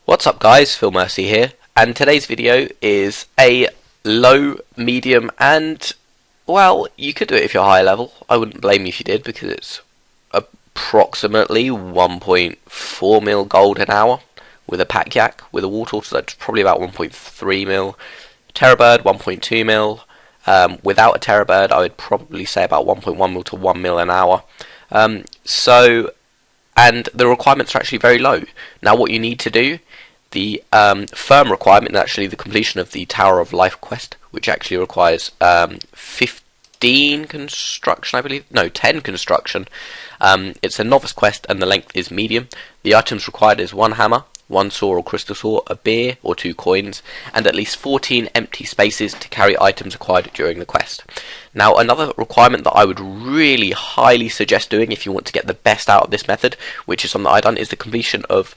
What's up guys, FeelMercy here, and today's video is a low, medium, and, well, you could do it if you're high level. I wouldn't blame you if you did, because it's approximately 1.4 mil gold an hour with a pack yak. With a water, so that's probably about 1.3 mil. Terrorbird, 1.2 mil. Without a Terrorbird, I would probably say about 1.1 mil to 1 mil an hour. And the requirements are actually very low. Now what you need to do, the firm requirement is actually the completion of the Tower of Life quest, which actually requires 15 construction, I believe. No, 10 construction. It's a novice quest and the length is medium. The items required is 1 hammer, 1 saw or crystal saw, a beer or 2 coins, and at least 14 empty spaces to carry items acquired during the quest. Now, another requirement that I would really highly suggest doing if you want to get the best out of this method, which is something that I've done, is the completion of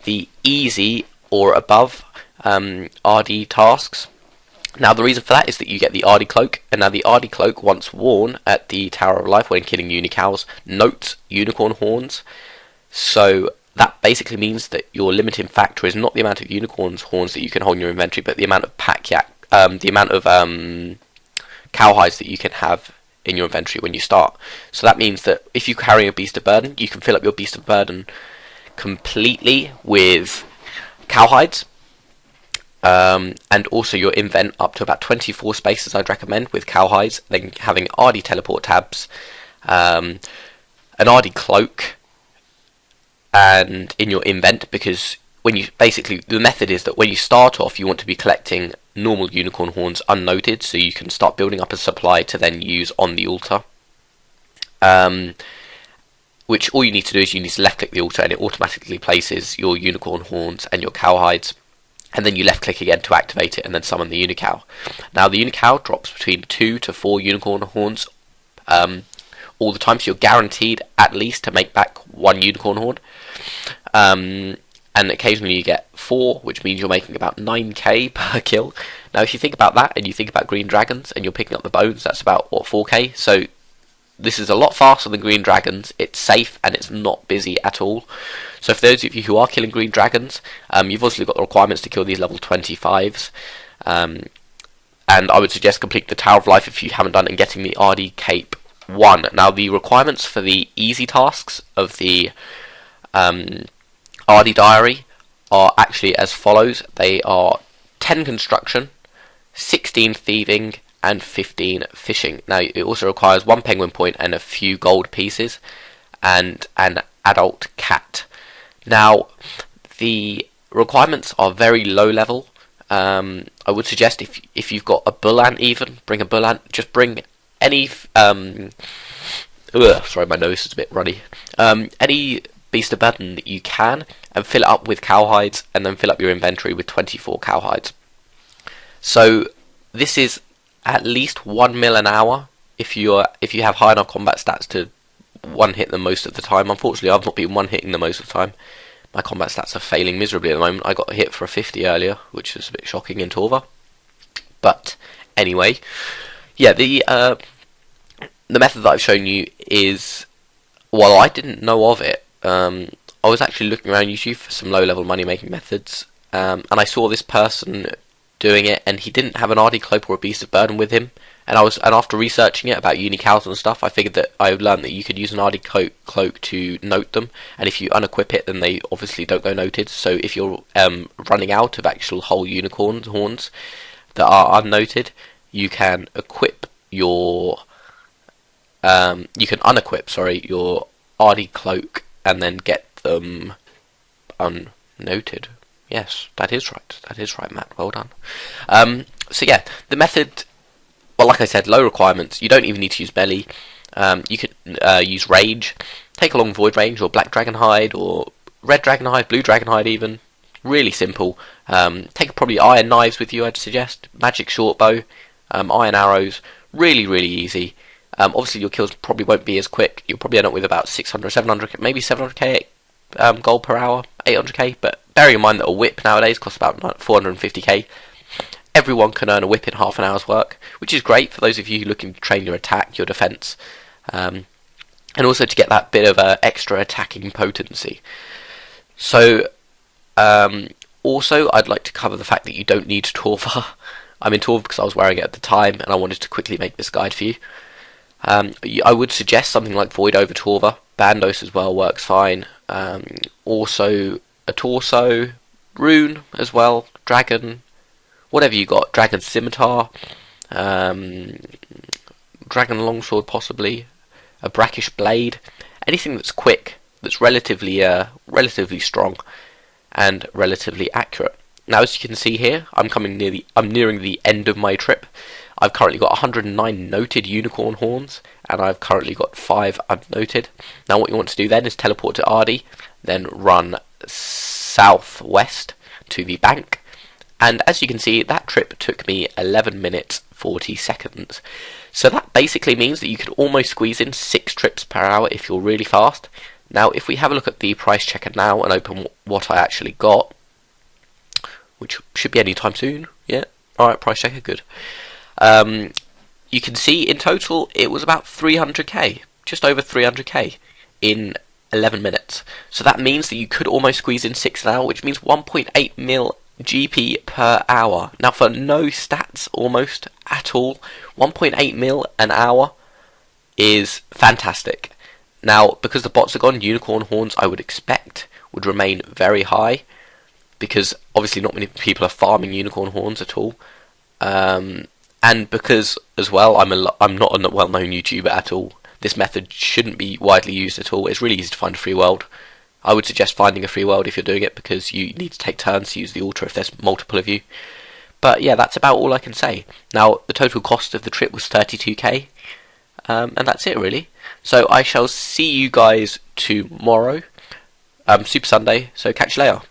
the easy or above RD tasks. Now, the reason for that is that you get the Ardougne Cloak, and now the Ardougne Cloak, once worn at the Tower of Life when killing Unicows, notes unicorn horns. So that basically means that your limiting factor is not the amount of unicorns horns that you can hold in your inventory, but the amount of pack yak, the amount of cowhides that you can have in your inventory when you start. So that means that if you carry a beast of burden, you can fill up your beast of burden completely with cowhides, and also your invent up to about 24 spaces I'd recommend with cowhides, then having RD teleport tabs, an RD cloak, and in your invent, because when you basically, the method is that when you start off you want to be collecting normal unicorn horns unnoted, so you can start building up a supply to then use on the altar, which all you need to do is you need to left click the altar and it automatically places your unicorn horns and your cowhides, and then you left click again to activate it and then summon the Unicow. Now the Unicow drops between 2 to 4 unicorn horns all the time, so you're guaranteed at least to make back 1 unicorn horn, and occasionally you get 4, which means you're making about 9k per kill. Now if you think about that and you think about green dragons and you're picking up the bones, that's about, what, 4k? So this is a lot faster than green dragons, it's safe, and it's not busy at all. So for those of you who are killing green dragons, you've obviously got the requirements to kill these level 25s, and I would suggest complete the Tower of Life if you haven't done it, and getting the RD Cape 1. Now the requirements for the easy tasks of the RD Diary are actually as follows. They are 10 construction, 16 thieving, and 15 fishing. Now it also requires 1 penguin point and a few gold pieces, and an adult cat. Now the requirements are very low level. I would suggest if you've got a bull ant, even bring a bull ant. Just bring any sorry, my nose is a bit runny. Any beast of burden that you can, and fill it up with cowhides, and then fill up your inventory with 24 cowhides. So this is at least 1 mil an hour if you have high enough combat stats to one hit them most of the time. Unfortunately, I've not been one hitting them most of the time. My combat stats are failing miserably at the moment. I got hit for a 50 earlier, which is a bit shocking in Torva. But anyway, yeah, the method that I've shown you is, well, I didn't know of it. I was actually looking around YouTube for some low-level money-making methods, and I saw this person doing it, and he didn't have an RD Cloak or a Beast of Burden with him. And after researching it about Unicows and stuff, I figured that I learned that you could use an RD Cloak to note them, and if you unequip it, then they obviously don't go noted. So if you're running out of actual whole unicorn horns that are unnoted, you can equip your you can unequip, sorry, your RD Cloak and then get them unnoted. Yes, that is right. That is right, Matt. Well done. So yeah, the method, well, like I said, low requirements. You don't even need to use belly. You could use rage. Take along void range or black dragon hide or red dragon hide, blue dragon hide even. Really simple. Take probably iron knives with you, I'd suggest. Magic short bow, iron arrows. Really, really easy. Obviously your kills probably won't be as quick. You'll probably end up with about 600, 700, maybe 700k gold per hour, 800k, but bearing in mind that a whip nowadays costs about 450k, everyone can earn a whip in half an hour's work, which is great for those of you looking to train your attack, your defense, and also to get that bit of extra attacking potency. So Also, I'd like to cover the fact that you don't need Torva. I'm in Torva because I was wearing it at the time, and I wanted to quickly make this guide for you. I would suggest something like Void over Torva. Bandos as well works fine. Also, a Torso, Rune as well, Dragon, whatever you got. Dragon Scimitar, Dragon Longsword possibly, a Brackish Blade, anything that's quick, that's relatively strong, and relatively accurate. Now, as you can see here, I'm nearing the end of my trip. I've currently got 109 noted unicorn horns, and I've currently got 5 unnoted. Now, what you want to do then is teleport to Ardougne, then run southwest to the bank. And as you can see, that trip took me 11 minutes 40 seconds. So that basically means that you could almost squeeze in 6 trips per hour if you're really fast. Now, if we have a look at the price checker now and open what I actually got, which should be any time soon, yeah, alright, price checker, good. You can see in total it was about 300k, just over 300k in 11 minutes. So that means that you could almost squeeze in 6 an hour, which means 1.8 mil GP per hour. Now, for no stats almost at all, 1.8 mil an hour is fantastic. Now, because the bots are gone, unicorn horns I would expect would remain very high, because obviously not many people are farming unicorn horns at all. And because, as well, I'm not a well-known YouTuber at all. This method shouldn't be widely used at all. It's really easy to find a free world. I would suggest finding a free world if you're doing it, because you need to take turns to use the altar if there's multiple of you. But yeah, that's about all I can say. Now, the total cost of the trip was 32k, and that's it really. So I shall see you guys tomorrow, Super Sunday, so catch you later.